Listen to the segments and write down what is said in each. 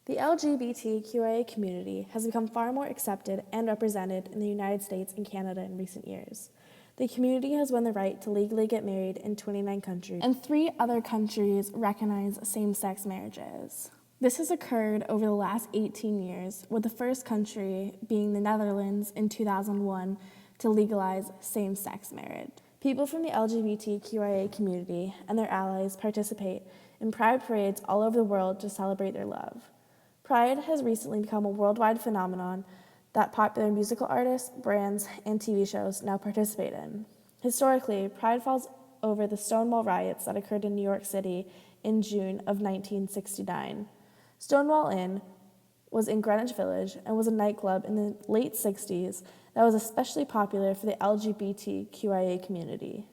The LGBTQIA community has become far more accepted and represented in the United States and Canada in recent years. The community has won the right to legally get married in 29 countries, and 3 other countries recognize same-sex marriages. This has occurred over the last 18 years, with the first country being the Netherlands in 2001 to legalize same-sex marriage. People from the LGBTQIA community and their allies participate in pride parades all over the world to celebrate their love. Pride has recently become a worldwide phenomenon that popular musical artists, brands, and TV shows now participate in. Historically, Pride falls over the Stonewall riots that occurred in New York City in June of 1969. Stonewall Inn was in Greenwich Village and was a nightclub in the late 60s that was especially popular for the LGBTQIA community.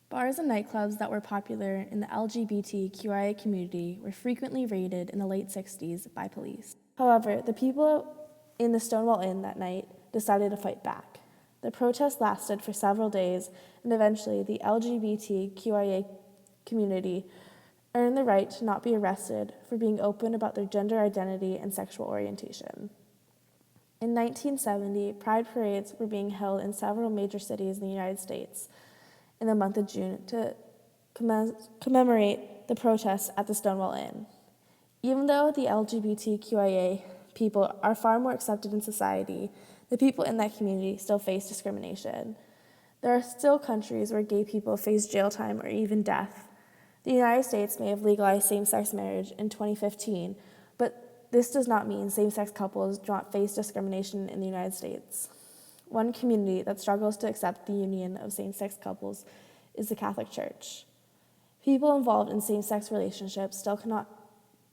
Bars and nightclubs that were popular in the LGBTQIA community were frequently raided in the late 60s by police. However, the people in the Stonewall Inn that night decided to fight back. The protest lasted for several days, and eventually the LGBTQIA community earned the right to not be arrested for being open about their gender identity and sexual orientation. In 1970, Pride parades were being held in several major cities in the United States in the month of June to commemorate the protests at the Stonewall Inn. Even though the LGBTQIA people are far more accepted in society, the people in that community still face discrimination. There are still countries where gay people face jail time or even death. The United States may have legalized same-sex marriage in 2015, but this does not mean same-sex couples do not face discrimination in the United States. One community that struggles to accept the union of same-sex couples is the Catholic Church. People involved in same-sex relationships still cannot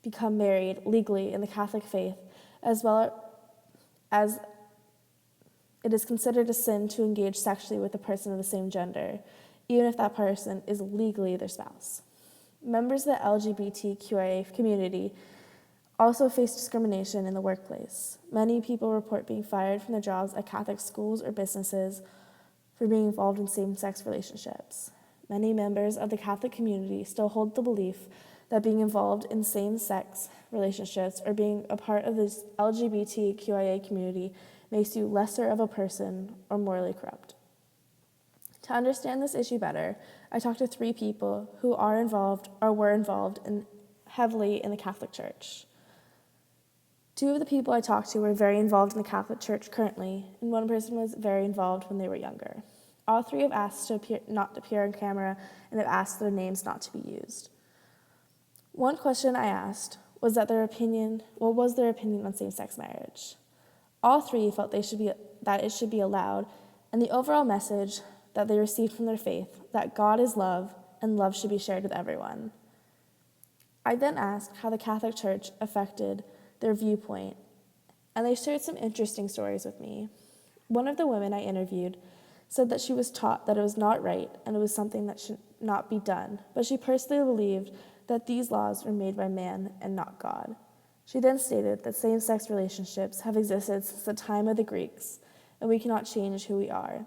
become married legally in the Catholic faith, as well as it is considered a sin to engage sexually with a person of the same gender, even if that person is legally their spouse. Members of the LGBTQIA community also face discrimination in the workplace. Many people report being fired from their jobs at Catholic schools or businesses for being involved in same-sex relationships. Many members of the Catholic community still hold the belief that being involved in same-sex relationships or being a part of the LGBTQIA community makes you lesser of a person or morally corrupt. To understand this issue better, I talked to 3 people who are involved or were involved heavily in the Catholic Church. 2 of the people I talked to were very involved in the Catholic Church currently, and 1 person was very involved when they were younger. All 3 have asked not to appear on camera and have asked their names not to be used. One question I asked was what was their opinion on same-sex marriage? All 3 felt that it should be allowed, and the overall message that they received from their faith, that God is love and love should be shared with everyone. I then asked how the Catholic Church affected their viewpoint, and they shared some interesting stories with me. One of the women I interviewed said that she was taught that it was not right and it was something that should not be done, but she personally believed that these laws were made by man and not God. She then stated that same-sex relationships have existed since the time of the Greeks, and we cannot change who we are.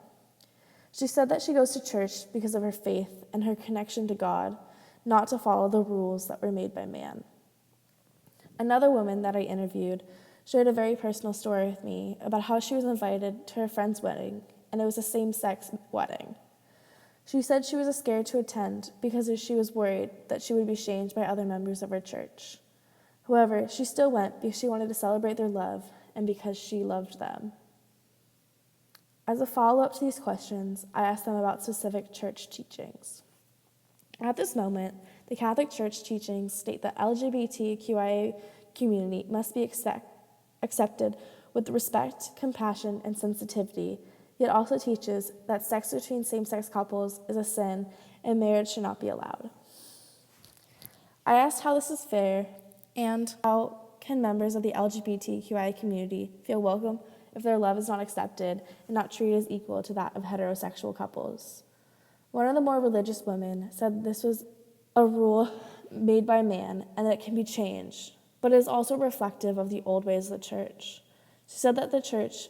She said that she goes to church because of her faith and her connection to God, not to follow the rules that were made by man. Another woman that I interviewed shared a very personal story with me about how she was invited to her friend's wedding, and it was a same-sex wedding. She said she was scared to attend because she was worried that she would be shamed by other members of her church. However, she still went because she wanted to celebrate their love and because she loved them. As a follow-up to these questions, I asked them about specific church teachings. At this moment, the Catholic Church teachings state that LGBTQIA community must be accepted with respect, compassion, and sensitivity, yet also teaches that sex between same-sex couples is a sin and marriage should not be allowed. I asked how this is fair and how can members of the LGBTQIA community feel welcome if their love is not accepted and not treated as equal to that of heterosexual couples. One of the more religious women said this was a rule made by man and that it can be changed, but it is also reflective of the old ways of the church. She said that the church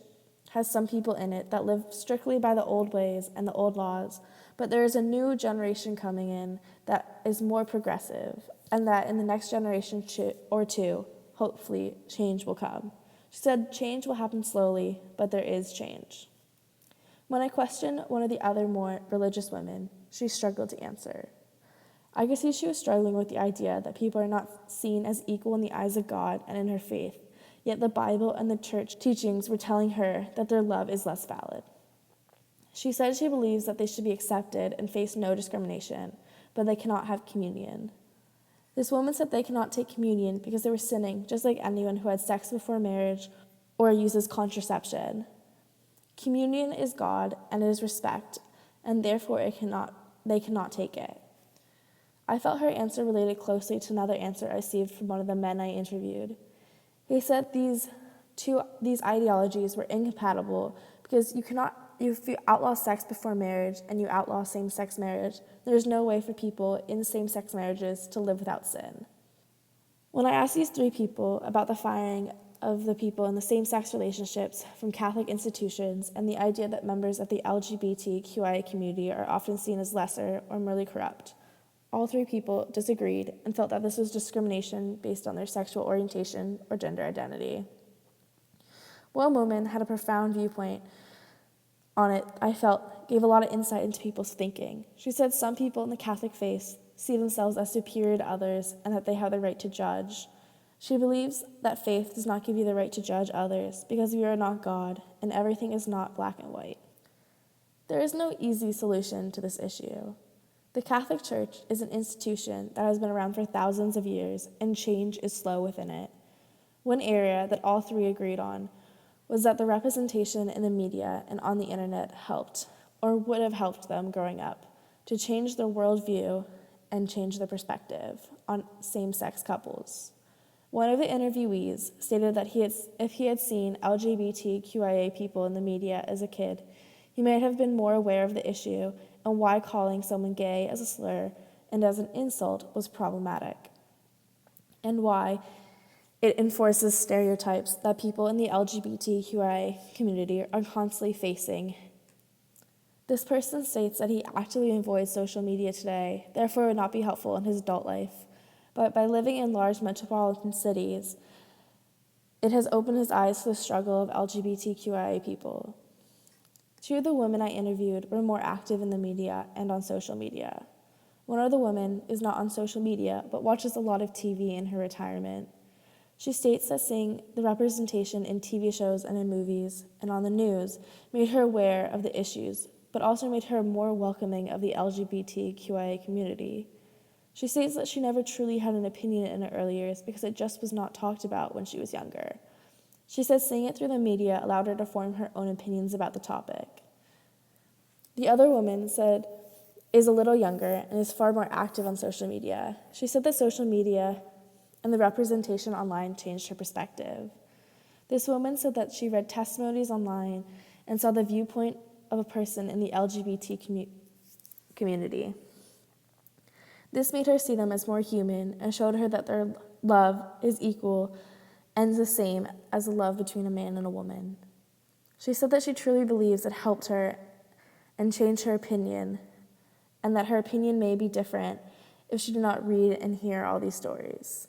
has some people in it that live strictly by the old ways and the old laws, but there is a new generation coming in that is more progressive, and that in the next generation or 2, hopefully, change will come. She said, change will happen slowly, but there is change. When I questioned one of the other more religious women, she struggled to answer. I could see she was struggling with the idea that people are not seen as equal in the eyes of God and in her faith, yet the Bible and the church teachings were telling her that their love is less valid. She said she believes that they should be accepted and face no discrimination, but they cannot have communion. This woman said they cannot take communion because they were sinning, just like anyone who had sex before marriage or uses contraception. Communion is God and it is respect, and therefore they cannot take it. I felt her answer related closely to another answer I received from one of the men I interviewed. He said these ideologies were incompatible because if you outlaw sex before marriage and you outlaw same-sex marriage, there's no way for people in same-sex marriages to live without sin. When I asked these three people about the firing of the people in the same-sex relationships from Catholic institutions and the idea that members of the LGBTQIA community are often seen as lesser or merely corrupt, all three people disagreed and felt that this was discrimination based on their sexual orientation or gender identity. One woman had a profound viewpoint on it I felt gave a lot of insight into people's thinking. She said some people in the Catholic faith see themselves as superior to others and that they have the right to judge. She believes that faith does not give you the right to judge others because you are not God and everything is not black and white. There is no easy solution to this issue. The Catholic Church is an institution that has been around for thousands of years, and change is slow within it. One area that all three agreed on was that the representation in the media and on the internet helped, or would have helped them growing up, to change their worldview and change their perspective on same-sex couples. One of the interviewees stated that if he had seen LGBTQIA people in the media as a kid, he might have been more aware of the issue and why calling someone gay as a slur and as an insult was problematic, and why it enforces stereotypes that people in the LGBTQIA community are constantly facing. This person states that he actively avoids social media today, therefore it would not be helpful in his adult life. But by living in large metropolitan cities, it has opened his eyes to the struggle of LGBTQIA people. Two of the women I interviewed were more active in the media and on social media. One of the women is not on social media, but watches a lot of TV in her retirement. She states that seeing the representation in TV shows and in movies and on the news made her aware of the issues, but also made her more welcoming of the LGBTQIA community. She states that she never truly had an opinion in her early years because it just was not talked about when she was younger. She says seeing it through the media allowed her to form her own opinions about the topic. The other woman is a little younger and is far more active on social media. She said that social media and the representation online changed her perspective. This woman said that she read testimonies online and saw the viewpoint of a person in the LGBT community. This made her see them as more human and showed her that their love is equal and the same as the love between a man and a woman. She said that she truly believes it helped her and changed her opinion, and that her opinion may be different if she did not read and hear all these stories.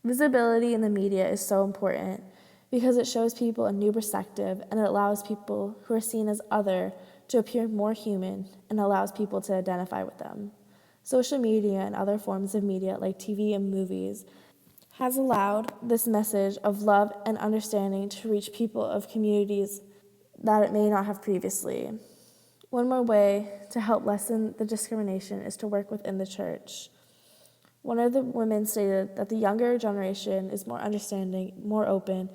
Visibility in the media is so important because it shows people a new perspective and it allows people who are seen as other to appear more human and allows people to identify with them. Social media and other forms of media like TV and movies has allowed this message of love and understanding to reach people of communities that it may not have previously. One more way to help lessen the discrimination is to work within the church. One of the women stated that the younger generation is more understanding, more open,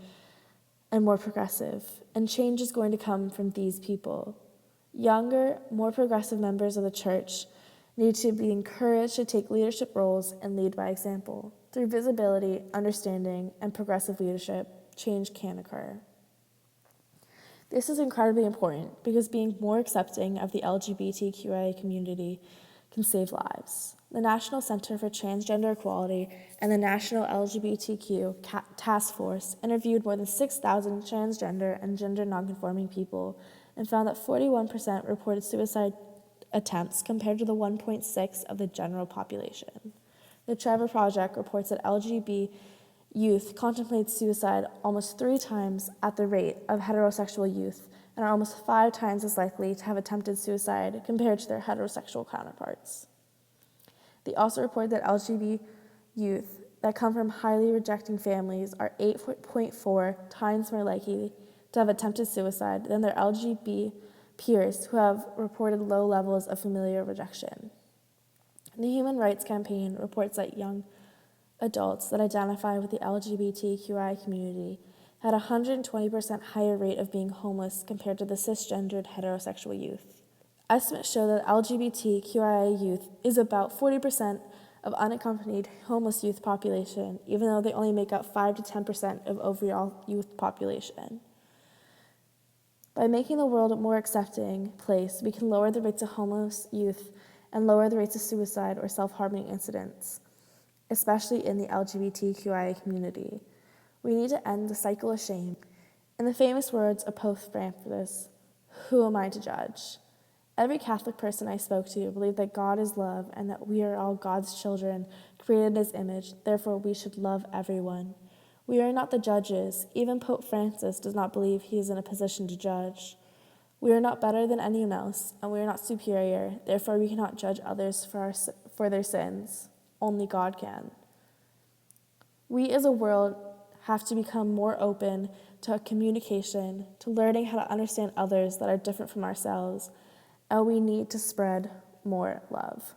and more progressive, and change is going to come from these people. Younger, more progressive members of the church need to be encouraged to take leadership roles and lead by example. Through visibility, understanding, and progressive leadership, change can occur. This is incredibly important because being more accepting of the LGBTQIA community can save lives. The National Center for Transgender Equality and the National LGBTQ Task Force interviewed more than 6,000 transgender and gender nonconforming people and found that 41% reported suicide attempts compared to the 1.6% of the general population. The Trevor Project reports that youth contemplate suicide almost 3 times at the rate of heterosexual youth and are almost 5 times as likely to have attempted suicide compared to their heterosexual counterparts. They also report that LGBT youth that come from highly rejecting families are 8.4 times more likely to have attempted suicide than their LGBT peers who have reported low levels of familial rejection. The Human Rights Campaign reports that young adults that identify with the LGBTQIA community had a 120% higher rate of being homeless compared to the cisgendered heterosexual youth. Estimates show that LGBTQIA youth is about 40% of unaccompanied homeless youth population, even though they only make up 5 to 10% of overall youth population. By making the world a more accepting place, we can lower the rates of homeless youth and lower the rates of suicide or self-harming incidents, especially in the LGBTQIA community. We need to end the cycle of shame. In the famous words of Pope Francis, "Who am I to judge?" Every Catholic person I spoke to believed that God is love and that we are all God's children, created in His image, therefore we should love everyone. We are not the judges. Even Pope Francis does not believe he is in a position to judge. We are not better than anyone else, and we are not superior, therefore we cannot judge others for their sins. Only God can. We as a world have to become more open to communication, to learning how to understand others that are different from ourselves, and we need to spread more love.